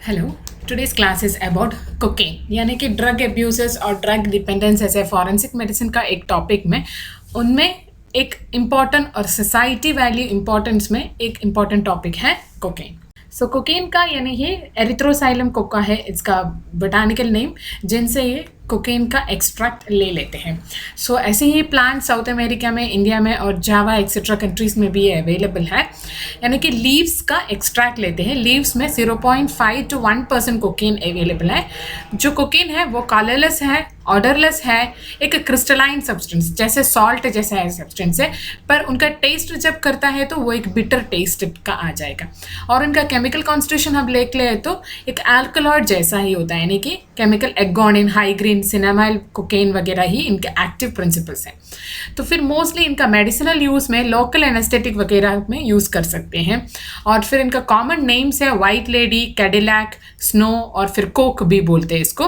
Hello. Today's class is about cocaine यानी कि drug abuses और ड्रग डिपेंडेंस ऐसे फॉरेंसिक मेडिसिन का एक टॉपिक में उनमें एक इम्पॉर्टेंट और सोसाइटी वैल्यू इम्पोर्टेंस में एक इम्पॉर्टेंट टॉपिक है कोकेन। सो कोकेन का यानी ये एरिथ्रोसाइलम कोका है इसका बोटानिकल नेम, जिनसे ये कोकेन का एक्सट्रैक्ट ले लेते हैं। सो ऐसे ही प्लांट साउथ अमेरिका में, इंडिया में और जावा एक्सेट्रा कंट्रीज़ में भी ये अवेलेबल है। यानी कि लीव्स का एक्सट्रैक्ट लेते हैं। लीव्स में 0.5 to 1% कोकेन अवेलेबल है। जो कोकेन है वो कलरलेस है, ऑर्डरलेस है, एक क्रिस्टलाइन सब्सटेंस जैसे सॉल्ट जैसा है सब्सटेंस है, पर उनका टेस्ट जब करता है तो वो एक बिटर टेस्ट का आ जाएगा। और इनका केमिकल कॉन्स्टिट्यूशन हम देख ले तो एक अल्कलॉइड जैसा ही होता है, यानी कि केमिकल एगोनिन, हाइग्रीन, सिनेमाइल, कोकेन वगैरह ही इनके एक्टिव प्रिंसिपल्स हैं। तो फिर मोस्टली इनका मेडिसिनल यूज़ में, लोकल एनेस्थेटिक वगैरह में यूज़ कर सकते हैं। और फिर इनका कॉमन नेम्स है वाइट लेडी, कैडिलैक, स्नो और फिर कोक भी बोलते हैं इसको।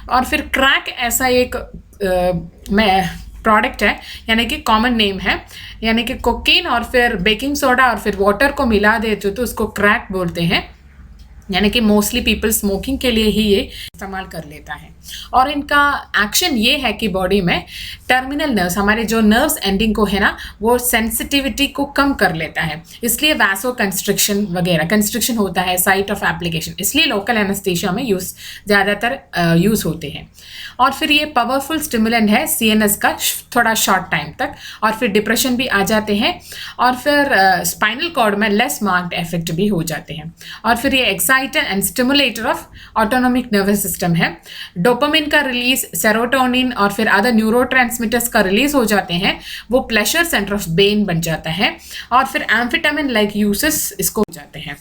और फिर क्रैक ऐसा एक प्रोडक्ट है, यानी कि कॉमन नेम है, यानी कि कोकेन और फिर बेकिंग सोडा और फिर वाटर को मिला देते तो उसको क्रैक बोलते हैं। यानी कि मोस्टली पीपल स्मोकिंग के लिए ही ये इस्तेमाल कर लेता है। और इनका एक्शन ये है कि बॉडी में टर्मिनल नर्व्स, हमारे जो नर्व्स एंडिंग को है ना, वो सेंसिटिविटी को कम कर लेता है। इसलिए वैसो कंस्ट्रिक्शन वगैरह कंस्ट्रिक्शन होता है साइट ऑफ एप्लीकेशन, इसलिए लोकल एनेस्थीसिया में ज़्यादातर यूज़ होते हैं। और फिर ये पावरफुल स्टिमुलेंट है सीएनएस का थोड़ा शॉर्ट टाइम तक। और फिर डिप्रेशन भी आ जाते हैं। और फिर स्पाइनल कॉर्ड में लेस मार्क्ड इफेक्ट भी हो जाते हैं। और फिर ये exciter and stimulator of autonomic nervous system है। डोपामिन का रिलीज, सेरोटोनिन और फिर अदर न्यूरोट्रांसमिटर्स का रिलीज हो जाते हैं। वो प्लेजर सेंटर ऑफ ब्रेन बन जाता है। और फिर एम्फेटामिन लाइक यूसेस इसको हो जाते हैं।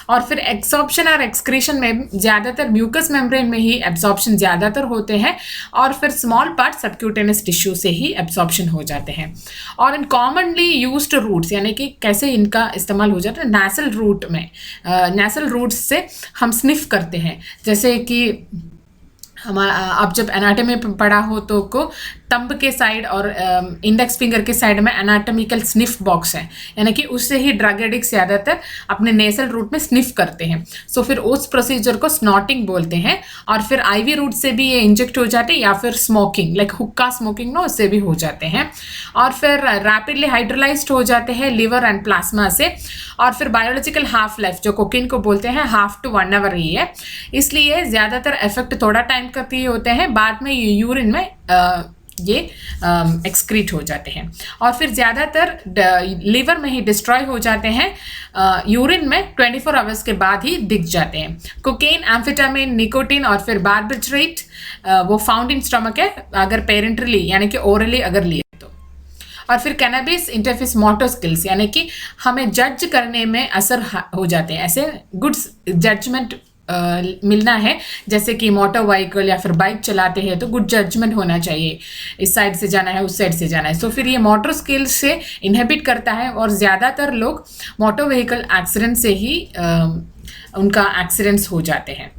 और फिर एब्जॉर्प्शन और एक्सक्रीशन में ज़्यादातर म्यूकस मेम्ब्रेन में ही एब्जॉर्प्शन ज़्यादातर होते हैं। और फिर स्मॉल पार्ट सबक्यूटेनियस टिश्यू से ही एब्जॉर्प्शन हो जाते हैं। और इन कॉमनली यूज्ड रूट्स, यानी कि कैसे इनका इस्तेमाल हो जाता है नेसल रूट में, नेसल रूट्स से हम स्निफ करते हैं। जैसे कि आप जब एनाटॉमी में पढ़ा हो तो को तंब के साइड और इंडेक्स फिंगर के साइड में एनाटॉमिकल स्निफ बॉक्स है, यानी कि उससे ही ड्रग एडिक्ट ज़्यादातर अपने नेसल रूट में स्निफ करते हैं। सो फिर उस प्रोसीजर को स्नॉटिंग बोलते हैं। और फिर आईवी रूट से भी ये इंजेक्ट हो जाते हैं, या फिर स्मोकिंग लाइक हुक्का स्मोकिंग ना, उससे भी हो जाते हैं। और फिर रैपिडली हाइड्रोलाइज्ड हो जाते हैं लिवर एंड प्लाज्मा से। और फिर बायोलॉजिकल हाफ लाइफ जो कोकेन को बोलते हैं 1/2 to 1 hour ही है, इसलिए ज़्यादातर इफेक्ट थोड़ा टाइम करते ही होते हैं। बाद में यूरिन में ये एक्सक्रीट हो जाते हैं। और फिर ज़्यादातर लिवर में ही डिस्ट्रॉय हो जाते हैं। यूरिन में 24 आवर्स के बाद ही दिख जाते हैं। कोकेन, एम्फेटामिन, निकोटिन और फिर बार्बिट्रेट वो फाउंड इन स्टमक है अगर पेरेंटली यानी कि ओरली अगर लिए तो। और फिर कैनबिस इंटरफेस मोटर स्किल्स, यानी कि हमें जज करने में असर हो जाते हैं। ऐसे गुड जजमेंट मिलना है, जैसे कि मोटर व्हीकल या फिर बाइक चलाते हैं तो गुड जजमेंट होना चाहिए, इस साइड से जाना है, उस साइड से जाना है। सो फिर ये मोटर स्किल्स से इनहिबिट करता है। और ज़्यादातर लोग मोटर व्हीकल एक्सीडेंट से ही उनका एक्सीडेंट्स हो जाते हैं।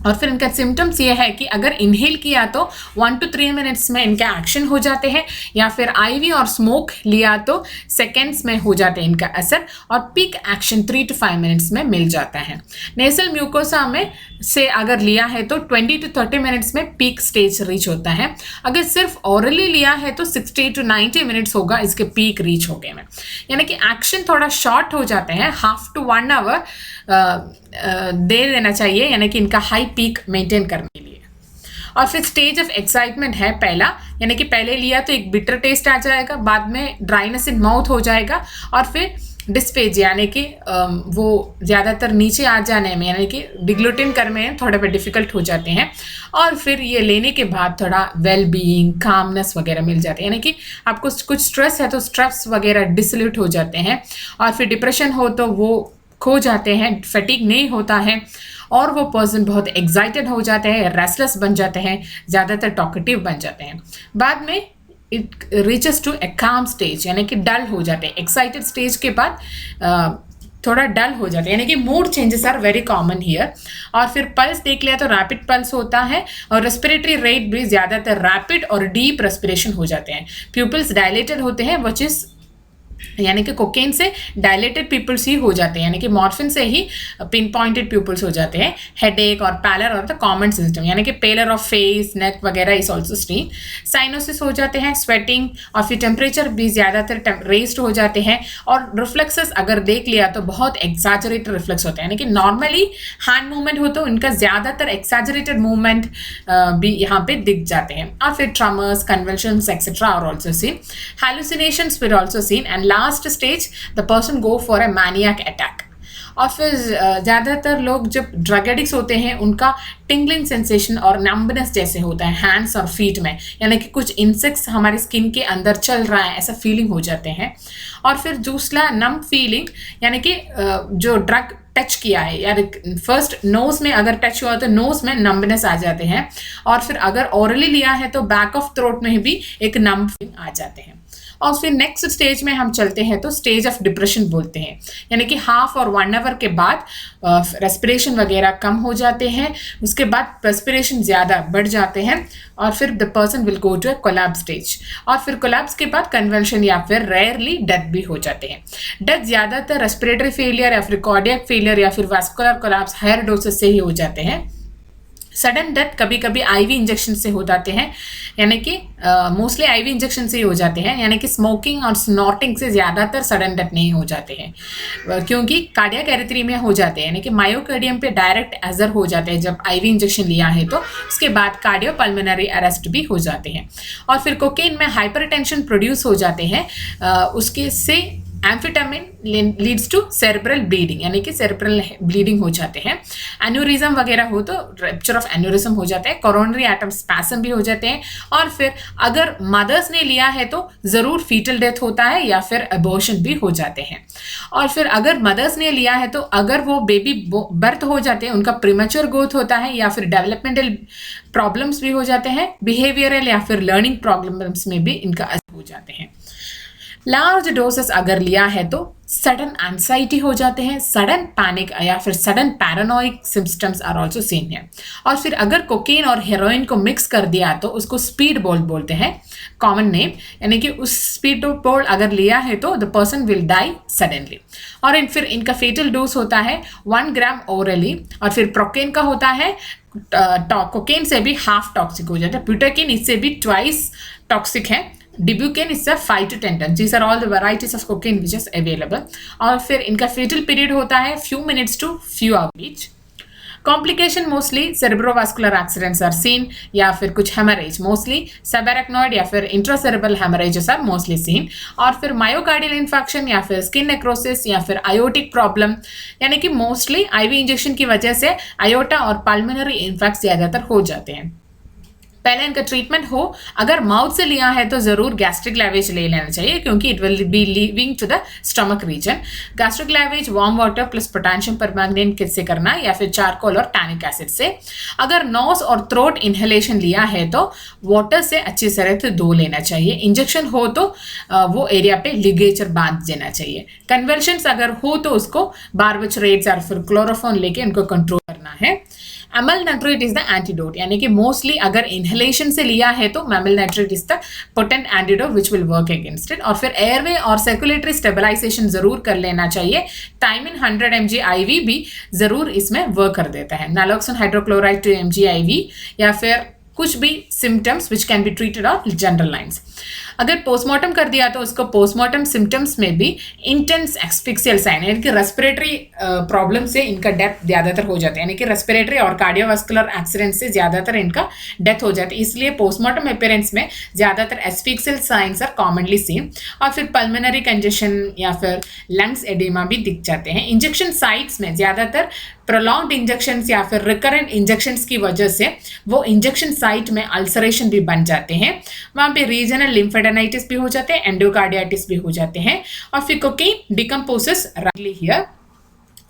और फिर इनका सिम्टम्स ये है कि अगर इनहेल किया तो 1 to 3 मिनट्स में इनका एक्शन हो जाते हैं, या फिर आईवी और स्मोक लिया तो सेकेंड्स में हो जाते हैं इनका असर। और पीक एक्शन 3 to 5 मिनट्स में मिल जाता है। नेसल म्यूकोसा में से अगर लिया है तो 20 to 30 मिनट्स में पीक स्टेज रीच होता है। अगर सिर्फ ओरली लिया है तो 60 to 90 मिनट्स होगा इसके पीक रीच होने में, यानी कि एक्शन थोड़ा शॉर्ट हो जाते हैं। 1/2 to 1 hour दे देना चाहिए, यानी कि इनका हाई पीक मेंटेन करने के लिए। और फिर स्टेज ऑफ एक्साइटमेंट है पहला, यानी कि पहले लिया तो एक बिटर टेस्ट आ जाएगा, बाद में ड्राइनेस इन माउथ हो जाएगा। और फिर डिस्पेज, यानी कि वो ज़्यादातर नीचे आ जाने में, यानी कि डिग्लूटिन करने में थोड़े बहुत डिफ़िकल्ट हो जाते हैं। और फिर ये लेने के बाद थोड़ा वेल बीइंग, कामनेस वगैरह मिल जाते हैं, यानी कि आपको कुछ स्ट्रेस है तो स्ट्रेस वगैरह डिसल्यूट हो जाते हैं। और फिर डिप्रेशन हो तो वो खो जाते हैं, फटीग नहीं होता है। और वो पर्सन बहुत एक्साइटेड हो जाते हैं, रेस्टलेस बन जाते हैं, ज़्यादातर टॉकेटिव बन जाते हैं। बाद में इट रीचेस टू ए काम स्टेज, यानी कि डल हो जाते हैं। एक्साइटेड स्टेज के बाद थोड़ा डल हो जाते हैं, यानी कि mood changes are very common here. और फिर पल्स देख लिया तो रैपिड पल्स होता है। और रेस्पिरेटरी रेट भी ज़्यादातर रैपिड और डीप रेस्पिरेशन हो जाते हैं। प्यूपिल्स डायलेटेड होते हैं, विच इज़ यानी कि कोकेन से डायलेटेड पिपल्स ही हो जाते हैं, यानी कि मॉर्फिन से ही पिन पॉइंटेड पिपल्स हो जाते हैं। हेडेक और पैलर और द कॉमन सिम्टम, यानी कि पेलर ऑफ फेस, नेक वगैरह इज ऑल्सो सीन। साइनोसिस हो जाते हैं, स्वेटिंग और फिर टेम्परेचर भी ज़्यादातर रेस्ड हो जाते हैं। और रिफ्लेक्सेस अगर देख लिया तो बहुत एक्साजरेटेड रिफ्लेक्स होते हैं, यानी कि नॉर्मली हैंड मूवमेंट हो तो इनका ज़्यादातर एक्साजरेटेड मूवमेंट भी यहाँ पे दिख जाते हैं। और फिर tremors, convulsions etcetera are also seen. Hallucinations फिर also seen and last stage the person go for a maniac attack. और फिर ज़्यादातर लोग जब ड्रग एडिक्ट्स होते हैं उनका टिंगलिंग सेंसेशन और नंबनेस जैसे होता है हैंड्स और फीट में, यानी कि कुछ इंसेक्ट्स हमारे स्किन के अंदर चल रहा है ऐसा फीलिंग हो जाते हैं। और फिर दूसरा नम फीलिंग, यानी कि जो ड्रग टच किया है, यार फर्स्ट नोज में अगर टच हुआ तो नोज में नंबनेस आ जाते हैं। और फिर अगर ओरली लिया है तो बैक ऑफ थ्रोट में भी एक नम फीलिंग आ जाते हैं। और फिर नेक्स्ट स्टेज में हम चलते हैं तो स्टेज ऑफ डिप्रेशन बोलते हैं, यानी कि हाफ और 1 आवर के बाद रेस्पिरेशन वगैरह कम हो जाते हैं, उसके बाद रेस्पिरेशन ज़्यादा बढ़ जाते हैं और फिर the person will go to a collapse stage. और फिर कोलैप्स के बाद कन्वल्शन या फिर रेयरली डेथ भी हो जाते हैं। डेथ ज़्यादातर रेस्पिरेटरी फेलियर या फिर कार्डियक फेलियर या फिर वास्कुलर कोलैप्स हायर डोसेस से ही हो जाते हैं। सडन डेथ कभी कभी आईवी इंजेक्शन से हो जाते हैं, यानी कि मोस्टली आईवी इंजेक्शन से ही हो जाते हैं, यानी कि स्मोकिंग और स्नॉटिंग से ज़्यादातर सडन डेथ नहीं हो जाते हैं क्योंकि कार्डियक एरिथ्मिया हो जाते हैं, यानी कि मायोकार्डियम पे डायरेक्ट एजर हो जाते हैं जब आईवी इंजेक्शन लिया है तो उसके बाद कार्डियोपल्मोनरी अरेस्ट भी हो जाते हैं। और फिर कोकेन में हाइपरटेंशन प्रोड्यूस हो जाते हैं, उसके से amphetamine leads to cerebral bleeding, यानी कि सेरेब्रल ब्लीडिंग हो जाते हैं। एन्यूरिज्म वगैरह हो तो रप्चर ऑफ एन्यूरिज्म हो जाते हैं, कोरोनरी एटम स्पैसम भी हो जाते हैं। और फिर अगर मदर्स ने लिया है तो ज़रूर फीटल डेथ होता है या फिर अबॉर्शन भी हो जाते हैं। और फिर अगर मदर्स ने लिया है तो अगर वो बेबी बर्थ हो जाते हैं उनका प्रीमेच्योर ग्रोथ होता है या फिर डेवलपमेंटल प्रॉब्लम्स भी हो जाते हैं, बिहेवियरल या फिर लर्निंग प्रॉब्लम्स में भी इनका असर हो जाते हैं। लार्ज डोसेस अगर लिया है तो सडन एंजाइटी हो जाते हैं, सडन पैनिक या फिर sudden paranoiac symptoms are also seen है। और फिर अगर कोकेन और हेरोइन को मिक्स कर दिया तो उसको स्पीड बोल बोलते हैं, कॉमन नेम, यानी कि उस स्पीड बोल अगर लिया है तो the person will die suddenly. और फिर इनका फेटल डोज होता है 1 ग्राम ओरली। और फिर प्रोकेन का होता है, कोकेन से भी हाफ टॉक्सिक हो जाता है, ब्यूटाकिन इससे भी ट्वाइस टॉक्सिक है, डिब्यूकेन is a 5 to 10 tons. These are all the varieties of cocaine which is available. और फिर इनका फेटल पीरियड होता है few minutes to few hours each. Complication mostly cerebrovascular accidents are seen या फिर कुछ हेमरेज, मोस्टली सबैरेक्नॉइड या फिर intracerebral haemorrhages are mostly seen. और फिर मायोकार्डियल इन्फेक्शन या फिर स्किन नेक्रोसिस या फिर आयोटिक प्रॉब्लम, यानी कि मोस्टली आईवी इंजेक्शन की वजह से आयोटा और पल्मोनरी इन्फेक्ट ज़्यादातर हो जाते हैं। पहले इनका ट्रीटमेंट हो, अगर माउथ से लिया है तो ज़रूर गैस्ट्रिक लैवेज ले लेना चाहिए क्योंकि it will be leaving to the stomach region. Gastric lavage warm water plus potassium permanganate से करना या फिर चारकोल और टैनिक एसिड से। अगर नोज और थ्रोट इनहेलेशन लिया है तो वाटर से अच्छी तरह से धो लेना चाहिए। इंजेक्शन हो तो वो एरिया पे लिगेचर बांध देना चाहिए। कन्वर्शंस अगर हो तो उसको बार्बिट्रेट्स या फिर क्लोरोफॉर्म लेके उनको कंट्रोल करना है। अमल नाइट्रेट इज द एंटीडोट, यानी कि मोस्टली अगर इनहेलेशन से लिया है तो mammal nitrate is the potent antidote which will work against it. और फिर एयरवे और सर्कुलेटरी स्टेबलाइजेशन जरूर कर लेना चाहिए। टाइमिन 100 mg IV भी जरूर इसमें वर्क कर देता है। नैलोक्सोन हाइड्रोक्लोराइड 2 mg IV या फिर कुछ भी symptoms which can be treated on general lines. अगर पोस्टमार्टम कर दिया तो उसको पोस्टमार्टम सिम्टम्स में भी इंटेंस एक्सफिक्सियल साइन, यानी कि रेस्पिरेटरी प्रॉब्लम से इनका डेथ ज़्यादातर हो जाता है, यानी कि रेस्पिरेटरी और कार्डियोवास्कुलर एक्सीडेंट से ज़्यादातर इनका डेथ हो जाती है। इसलिए पोस्टमार्टम अपीयरेंस में ज़्यादातर asphyxial signs are commonly seen. और फिर पल्मोनरी कंजेशन या फिर लंग्स एडिमा भी दिख जाते हैं। इंजेक्शन साइट्स में ज़्यादातर प्रोलॉन्ग्ड इंजेक्शंस या फिर रिकरेंट इंजेक्शंस की वजह से वो इंजेक्शन साइट में अल्सरेशन भी बन जाते हैं, वहाँ पे रीजनल लिम्फेडेनाइटिस भी हो जाते हैं, एंडोकार्डियाटिस भी हो जाते हैं। और फिर कोकेन डिकम्पोजेस रैपिडली हियर।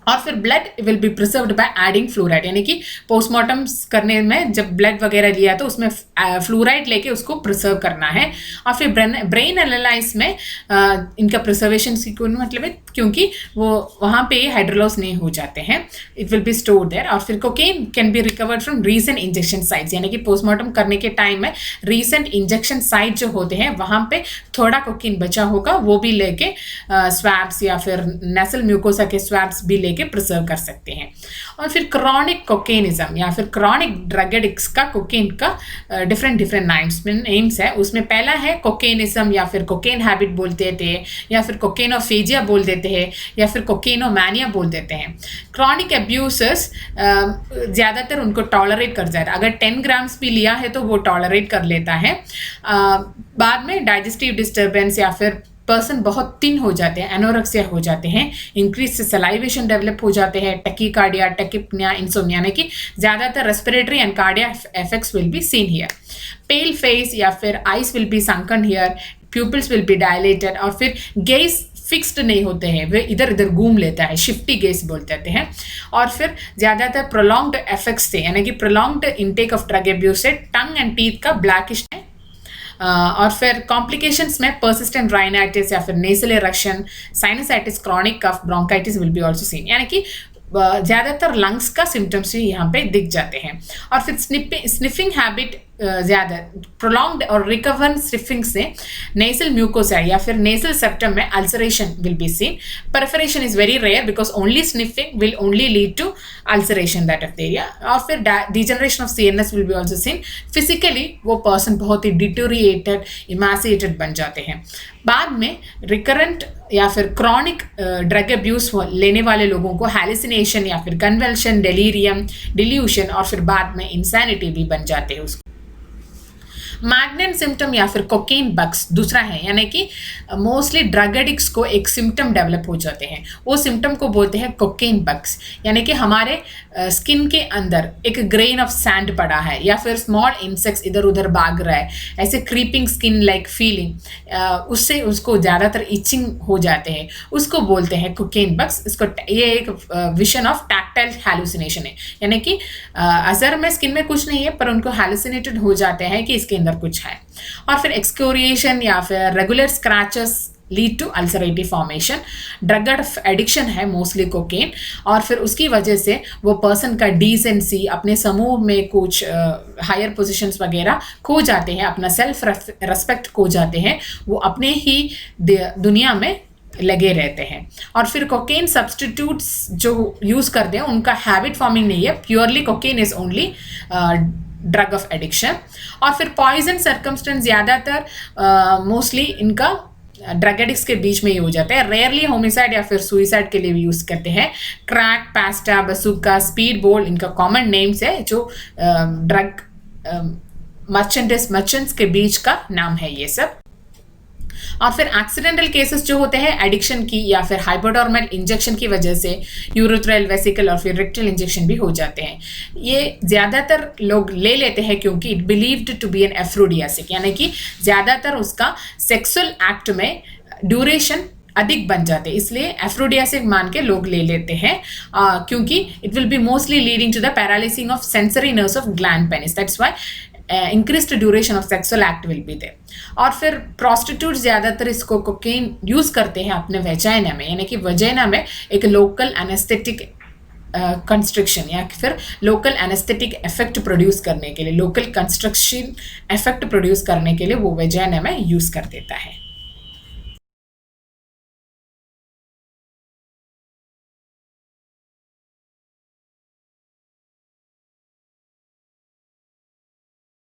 और फिर blood will be preserved by adding fluoride, यानी कि पोस्टमार्टम करने में जब ब्लड वगैरह लिया तो उसमें फ्लोराइड लेके उसको प्रिजर्व करना है। और फिर ब्रेन एनालाइज में इनका प्रिजर्वेशन की मतलब क्योंकि वो वहाँ पे हाइड्रोलाइज नहीं हो जाते हैं, it will be stored there. और फिर cocaine can be recovered from recent injection sites, यानी कि पोस्टमार्टम करने के टाइम में रीसेंट इंजेक्शन साइट जो होते हैं वहाँ पे थोड़ा कोकेन बचा होगा, वो भी लेके स्वैब्स या फिर नेसल म्यूकोसा के स्वैब्स भी लेके प्रिजर्व कर सकते हैं। और फिर क्रॉनिक कोकेनिज्म या फिर क्रॉनिक ड्रग एडिक्ट्स का कोकेन का डिफरेंट नेम्स है। उसमें पहला है कोकेनिज्म या फिर कोकेन हैबिट बोलते थे, या फिर कोकेनोफेजिया बोल देते हैं, या फिर कोकेनोमैनिया बोल देते हैं। क्रॉनिक अब्यूसर्स ज़्यादातर उनको टॉलरेट कर जाता है, अगर 10 ग्राम्स भी लिया है तो वो टॉलरेट कर लेता है। बाद में डाइजेस्टिव डिस्टर्बेंस या फिर पर्सन बहुत थिन हो जाते हैं, एनोरेक्सिया हो जाते हैं, इंक्रीज से सलाइवेशन डेवलप हो जाते हैं, टकीकार्डिया, टकिपनिया, इंसोम्निया, यानी कि ज़्यादातर respiratory and cardiac effects will be scene here. Pale face या फिर eyes will be sunken here, pupils will be dilated, और फिर गेज फिक्स्ड नहीं होते हैं, वे इधर इधर घूम लेता है, शिफ्टी गेज बोलते हैं। और फिर ज़्यादातर प्रोलॉन्ग्ड इफेक्ट्स से, यानी कि prolonged intake of drug abuse से टंग एंड टीथ का ब्लैकिश है। और फिर कॉम्प्लिकेशंस में पर्सिस्टेंट राइनाइटिस या फिर nasal erection, sinusitis, chronic cough, bronchitis will be also seen, यानी कि ज़्यादातर लंग्स का सिम्टम्स भी यहाँ पे दिख जाते हैं। और फिर स्निफिंग हैबिट ज़्यादा प्रोलॉन्ग्ड और रिकवर स्निफिंग से नेसल म्यूकोसा या फिर नेसल सेप्टम में ulceration will be seen. Perforation is very rare because only sniffing will only lead to ulceration that of the area. और फिर degeneration of CNS will be also seen. Physically वो person बहुत ही deteriorated, इमासिएटेड बन जाते हैं। बाद में रिकरेंट या फिर क्रॉनिक ड्रग अब्यूज लेने वाले लोगों को हैलुसिनेशन या फिर कन्वल्शन, डेलीरियम, डिल्यूशन और फिर बाद में इंसैनिटी भी बन जाते हैं उसको। मैग्नेंट सिम्टम या फिर कोकेन बग्स दूसरा है, यानी कि मोस्टली ड्रग एडिक्ट्स को एक सिम्टम डेवलप हो जाते हैं, वो सिम्टम को बोलते हैं कोकेन बग्स। यानी कि हमारे स्किन के अंदर एक ग्रेन ऑफ सैंड पड़ा है या फिर स्मॉल इंसेक्ट्स इधर उधर भाग रहा है, ऐसे क्रीपिंग स्किन लाइक फीलिंग, उससे उसको ज़्यादातर इचिंग हो जाते हैं, उसको बोलते हैं कोकेन बग्स। इसको ये एक विजन ऑफ टैक्टाइल हैलुसिनेशन है, यानी कि असर में स्किन में कुछ नहीं है पर उनको हैलुसिनेटेड हो जाते हैं कि इसके अंदर कुछ है। और फिर एक्सकोरिएशन या फिर regular scratches lead to ulcerative formation. Drug addiction है मोस्टली कोकेन, और फिर उसकी वजह से वो पर्सन का डिसेंसी, अपने समूह में कुछ हायर पोजीशंस वगैरह खो जाते हैं, अपना सेल्फ रेस्पेक्ट खो जाते हैं, वो अपने ही दुनिया में लगे रहते हैं। और फिर कोकेन सब्सटीट्यूट्स जो यूज़ करते हैं उनका हैबिट फॉर्मिंग नहीं है, purely cocaine is only drug of addiction. और फिर पॉइजन सर्कमस्टेंस ज़्यादातर मोस्टली इनका ड्रग एडिक्ट्स के बीच में ही हो जाता है, रेयरली होमिसाइड या फिर सुइसाइड के लिए भी यूज़ करते हैं। क्रैक, पास्टा, बसूका, स्पीड बोल इनका कॉमन नेम्स है जो ड्रग मर्चेंट्स के बीच का नाम है ये सब। और फिर एक्सीडेंटल केसेस जो होते हैं एडिक्शन की या फिर हाइपोडर्मल इंजेक्शन की वजह से यूरेथ्रल वेसिकल और फिर रेक्टल इंजेक्शन भी हो जाते हैं। ये ज़्यादातर लोग ले लेते हैं क्योंकि it believed to be an aphrodisiac, यानी कि ज़्यादातर उसका सेक्सुअल एक्ट में ड्यूरेशन अधिक बन जाते हैं, इसलिए एफ्रोडियासिक मान के लोग ले लेते हैं क्योंकि it will be mostly leading to the paralysing of sensory nerves of gland penis, that's why increased duration of sexual act will be there. और फिर प्रोस्टिट्यूट ज़्यादातर इसको कोकेन यूज़ करते हैं अपने वेजाइना में, यानी कि वेजाइना में एक लोकल एनेस्थेटिक कंस्ट्रक्शन या फिर लोकल एनेस्थेटिक इफेक्ट प्रोड्यूस करने के लिए, लोकल कंस्ट्रक्शन इफेक्ट प्रोड्यूस करने के लिए वो वेजाइना में यूज़ कर देता है।